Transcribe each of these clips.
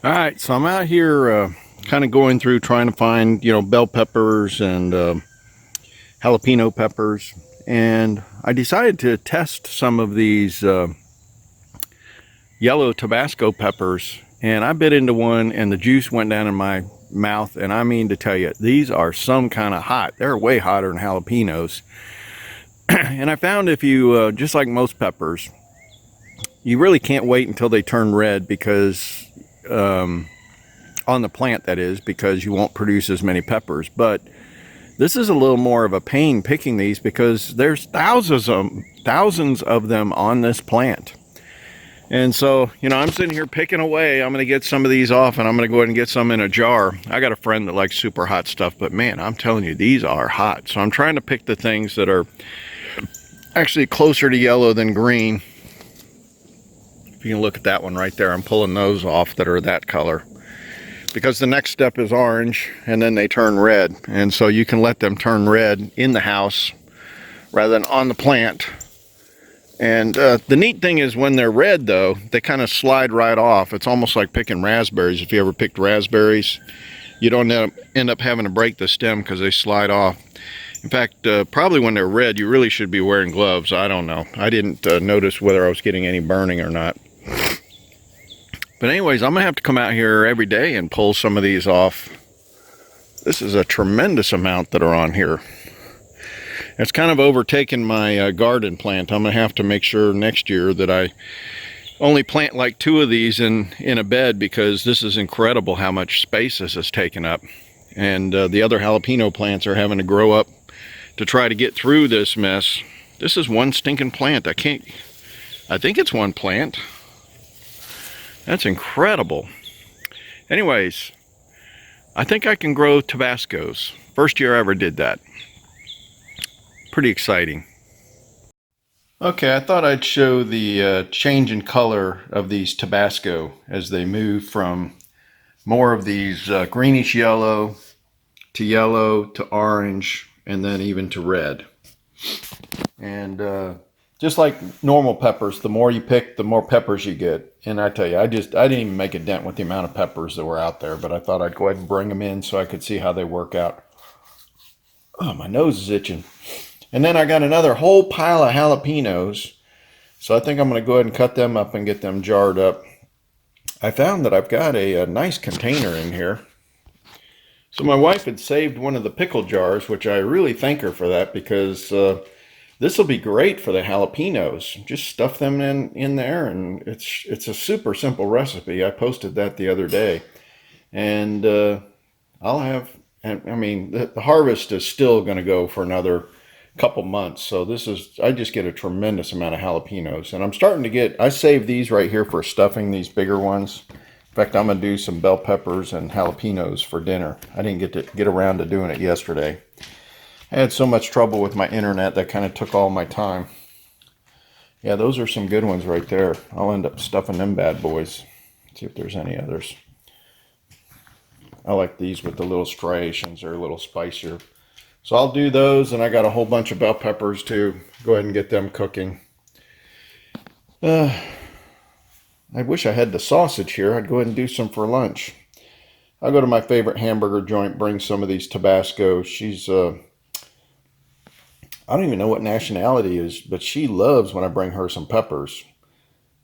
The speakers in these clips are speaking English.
All right, so I'm out here kind of going through trying to find, bell peppers and jalapeno peppers. And I decided to test some of these yellow Tabasco peppers. And I bit into one and the juice went down in my mouth. And I mean to tell you, these are some kind of hot. They're way hotter than jalapenos. And I found if you, just like most peppers, you really can't wait until they turn red because on the plant, that is, because you won't produce as many peppers. But this is a little more of a pain picking these because there's thousands of them on this plant. And so, I'm sitting here picking away. I'm going to get some of these off and I'm going to go ahead and get some in a jar. I got a friend that likes super hot stuff, but man, I'm telling you, these are hot. So I'm trying to pick the things that are actually closer to yellow than green. If you can look at that one right there, I'm pulling those off that are that color. Because the next step is orange and then they turn red. And so you can let them turn red in the house rather than on the plant. And the neat thing is when they're red though, they kind of slide right off. It's almost like picking raspberries. If you ever picked raspberries, you don't end up having to break the stem because they slide off. In fact, probably when they're red, you really should be wearing gloves. I don't know. I didn't notice whether I was getting any burning or not. But anyways, I'm going to have to come out here every day and pull some of these off. This is a tremendous amount that are on here. It's kind of overtaken my garden plant. I'm going to have to make sure next year that I only plant like 2 of these in a bed because this is incredible how much space this has taken up. And the other jalapeno plants are having to grow up to try to get through this mess. This is one stinking plant. I think it's one plant. That's incredible. Anyways, I think I can grow Tabascos. First year I ever did that. Pretty exciting. Okay, I thought I'd show the change in color of these Tabasco as they move from more of these greenish yellow to orange and then even to red. And just like normal peppers, the more you pick, the more peppers you get. And I tell you, I didn't even make a dent with the amount of peppers that were out there, but I thought I'd go ahead and bring them in so I could see how they work out. Oh, my nose is itching. And then I got another whole pile of jalapenos. So I think I'm going to go ahead and cut them up and get them jarred up. I found that I've got a nice container in here. So my wife had saved one of the pickle jars, which I really thank her for that because this will be great for the jalapenos. Just stuff them in there, and it's a super simple recipe. I posted that the other day. And I'll have, I mean, the harvest is still going to go for another couple months. So I just get a tremendous amount of jalapenos. And I'm starting to get, I saved these right here for stuffing, these bigger ones. In fact, I'm going to do some bell peppers and jalapenos for dinner. I didn't get around to doing it yesterday. I had so much trouble with my internet that kind of took all my time. Yeah, those are some good ones right there. I'll end up stuffing them bad boys. See if there's any others. I like these with the little striations. They're a little spicier. So I'll do those, and I got a whole bunch of bell peppers too. Go ahead and get them cooking. I wish I had the sausage here. I'd go ahead and do some for lunch. I'll go to my favorite hamburger joint, bring some of these Tabasco. She's I don't even know what nationality is, but she loves when I bring her some peppers.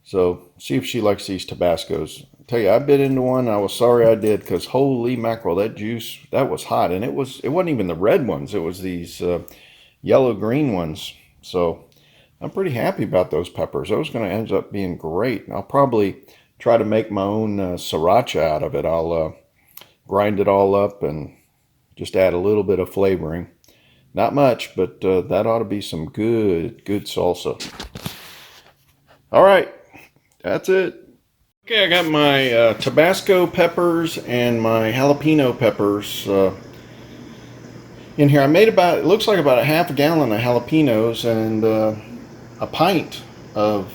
So see if she likes these Tabascos. I tell you, I bit into one. And I was sorry I did because holy mackerel, that juice, that was hot. And it wasn't even the red ones. It was these yellow-green ones. So I'm pretty happy about those peppers. Those are going to end up being great. I'll probably try to make my own sriracha out of it. I'll grind it all up and just add a little bit of flavoring. Not much, but that ought to be some good salsa. All right, that's it. Okay, I got my Tabasco peppers and my jalapeno peppers in here. I made it looks like about a half a gallon of jalapenos and a pint of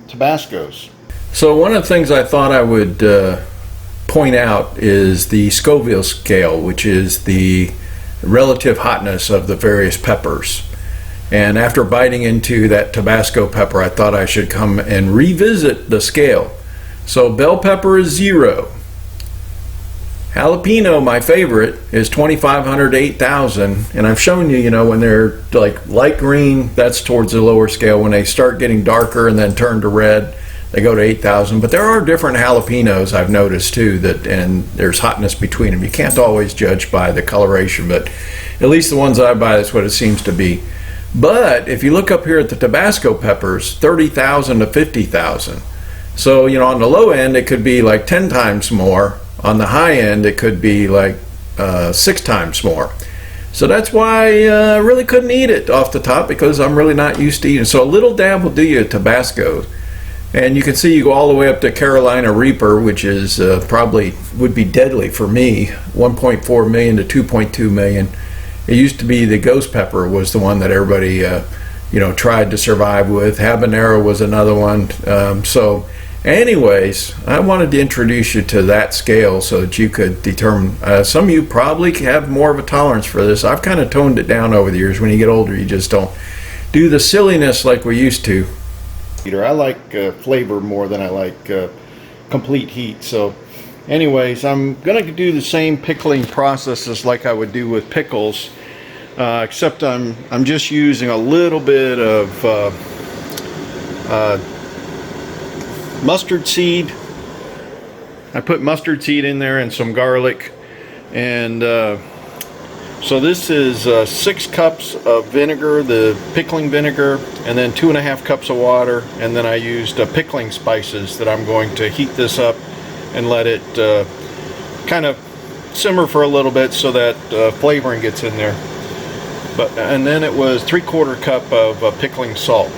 Tabascos. So one of the things I thought I would point out is the Scoville scale, which is the relative hotness of the various peppers. And after biting into that Tabasco pepper, I thought I should come and revisit the scale. So bell pepper is 0, Jalapeno, my favorite, is 2,500 to 8,000, and I've shown you, when they're like light green, that's towards the lower scale. When they start getting darker and then turn to red, they go to 8,000. But there are different jalapenos I've noticed too, and there's hotness between them. You can't always judge by the coloration, but at least the ones I buy, that's what it seems to be. But if you look up here at the Tabasco peppers, 30,000 to 50,000. So, on the low end, it could be like 10 times more. On the high end, it could be like 6 times more. So that's why I really couldn't eat it off the top, because I'm really not used to eating. So a little dab will do you at Tabasco. And you can see you go all the way up to Carolina Reaper, which is probably would be deadly for me, 1.4 million to 2.2 million. It used to be the ghost pepper was the one that everybody tried to survive with. Habanero was another one. So anyways, I wanted to introduce you to that scale so that you could determine. Some of you probably have more of a tolerance for this. I've kind of toned it down over the years. When you get older, you just don't do the silliness like we used to. I like flavor more than I like complete heat. So anyways, I'm going to do the same pickling processes like I would do with pickles, except I'm just using a little bit of mustard seed. I put mustard seed in there and some garlic, and so this is 6 cups of vinegar, the pickling vinegar, and then 2.5 cups of water, and then I used pickling spices that I'm going to heat this up and let it kind of simmer for a little bit so that flavoring gets in there. And then it was 3/4 cup of pickling salt.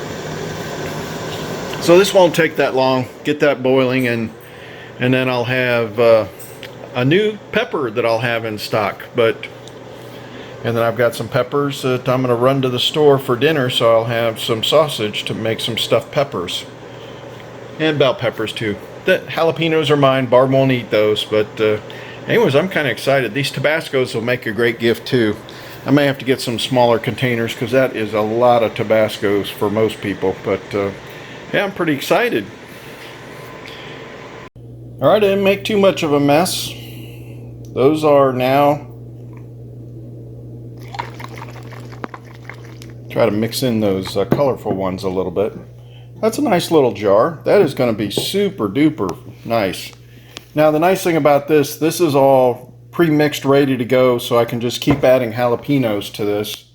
So this won't take that long. Get that boiling, and then I'll have a new pepper that I'll have in stock. And then I've got some peppers that I'm going to run to the store for dinner, so I'll have some sausage to make some stuffed peppers. And bell peppers too. The jalapenos are mine. Barb won't eat those, but anyways, I'm kind of excited. These Tabascos will make a great gift too. I may have to get some smaller containers because that is a lot of Tabascos for most people, but yeah, I'm pretty excited. Alright, I didn't make too much of a mess. Those are now... Try to mix in those colorful ones a little bit. That's a nice little jar. That is going to be super duper nice. Now the nice thing about this is all pre-mixed, ready to go, so I can just keep adding jalapenos to this.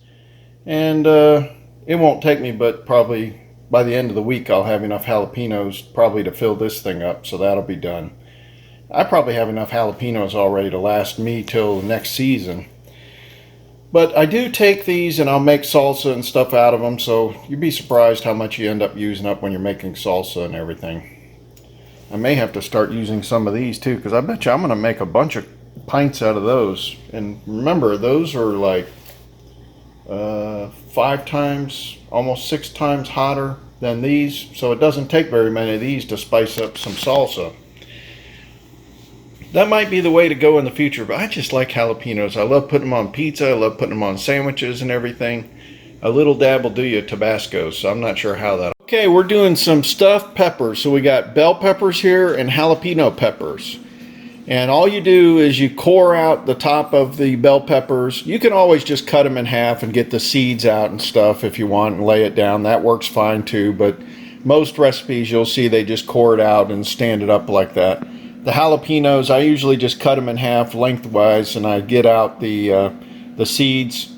And it won't take me but probably by the end of the week I'll have enough jalapenos probably to fill this thing up, so that'll be done. I probably have enough jalapenos already to last me till next season. But I do take these and I'll make salsa and stuff out of them, so you'd be surprised how much you end up using up when you're making salsa and everything. I may have to start using some of these too, because I bet you I'm going to make a bunch of pints out of those. And remember, those are like 5 times, almost 6 times hotter than these, so it doesn't take very many of these to spice up some salsa. That might be the way to go in the future, but I just like jalapenos. I love putting them on pizza. I love putting them on sandwiches and everything. A little dab will do you at Tabasco, so I'm not sure how that... Okay, we're doing some stuffed peppers. So we got bell peppers here and jalapeno peppers. And all you do is you core out the top of the bell peppers. You can always just cut them in half and get the seeds out and stuff if you want and lay it down. That works fine too, but most recipes you'll see they just core it out and stand it up like that. The jalapenos, I usually just cut them in half lengthwise, and I get out the seeds.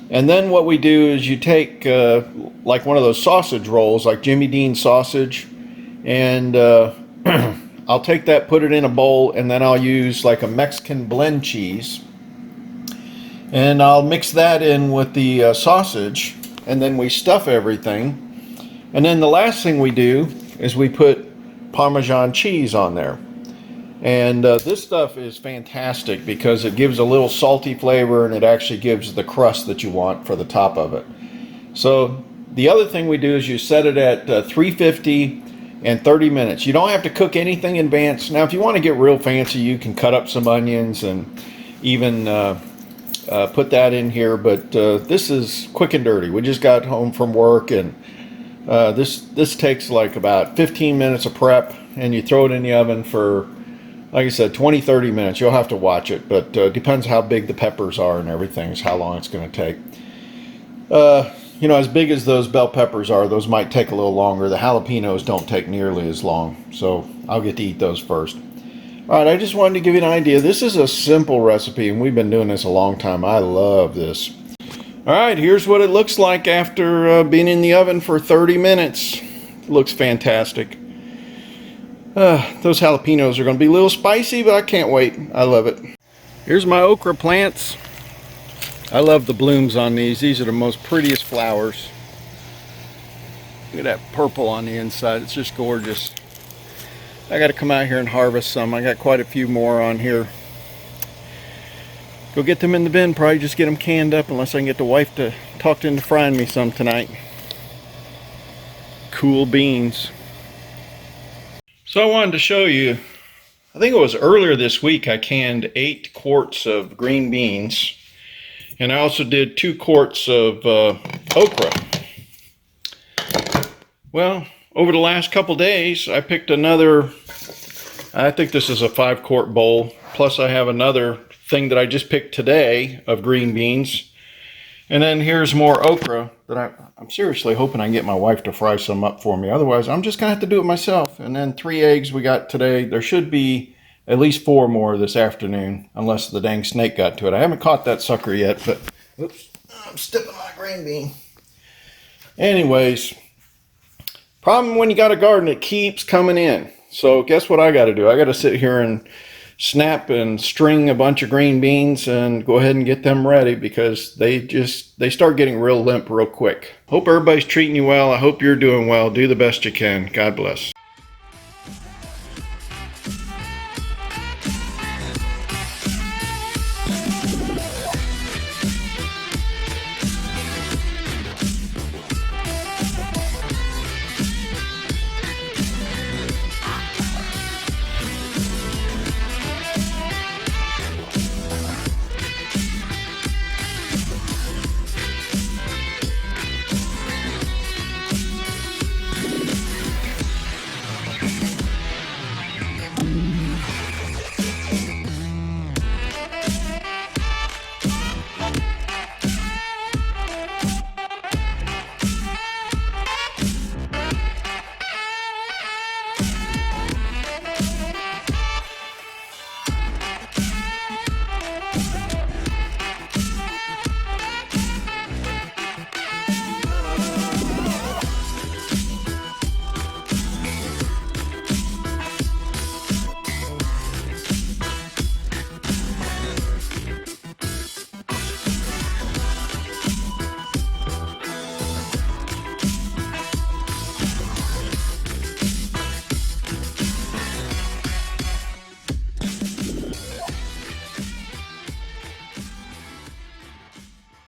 And then what we do is you take like one of those sausage rolls, like Jimmy Dean sausage, and I'll take that, put it in a bowl, and then I'll use like a Mexican blend cheese, and I'll mix that in with the sausage, and then we stuff everything. And then the last thing we do is we put Parmesan cheese on there. And this stuff is fantastic because it gives a little salty flavor, and it actually gives the crust that you want for the top of it. So the other thing we do is you set it at 350 and 30 minutes. You don't have to cook anything in advance. Now if you want to get real fancy, you can cut up some onions and even put that in here, but this is quick and dirty. We just got home from work, and this takes like about 15 minutes of prep, and you throw it in the oven for Like I said, 20-30 minutes. You'll have to watch it, but depends how big the peppers are and everything is how long it's going to take. You know, as big as those bell peppers are, those might take a little longer. The jalapenos don't take nearly as long, so I'll get to eat those first. All right, I just wanted to give you an idea. This is a simple recipe, and we've been doing this a long time. I love this. All right, here's what it looks like after being in the oven for 30 minutes. It looks fantastic. Those jalapenos are going to be a little spicy, but I can't wait. I love it. Here's my okra plants. I love the blooms on these. These are the most prettiest flowers. Look at that purple on the inside. It's just gorgeous. I got to come out here and harvest some. I got quite a few more on here. Go get them in the bin. Probably just get them canned up unless I can get the wife to talk into frying me some tonight. Cool beans. So I wanted to show you, I think it was earlier this week, I canned 8 quarts of green beans. And I also did 2 quarts of okra. Well, over the last couple days, I picked another, I think this is a 5-quart bowl. Plus I have another thing that I just picked today of green beans. And then here's more okra that I'm seriously hoping I can get my wife to fry some up for me. Otherwise, I'm just going to have to do it myself. And then 3 eggs we got today. There should be at least 4 more this afternoon, unless the dang snake got to it. I haven't caught that sucker yet, but oops, I'm stepping on my green bean. Anyways, problem when you got a garden, it keeps coming in. So guess what I got to do? I got to sit here and snap and string a bunch of green beans and go ahead and get them ready, because they start getting real limp real quick. Hope everybody's treating you well. I hope you're doing well. Do the best you can. God bless.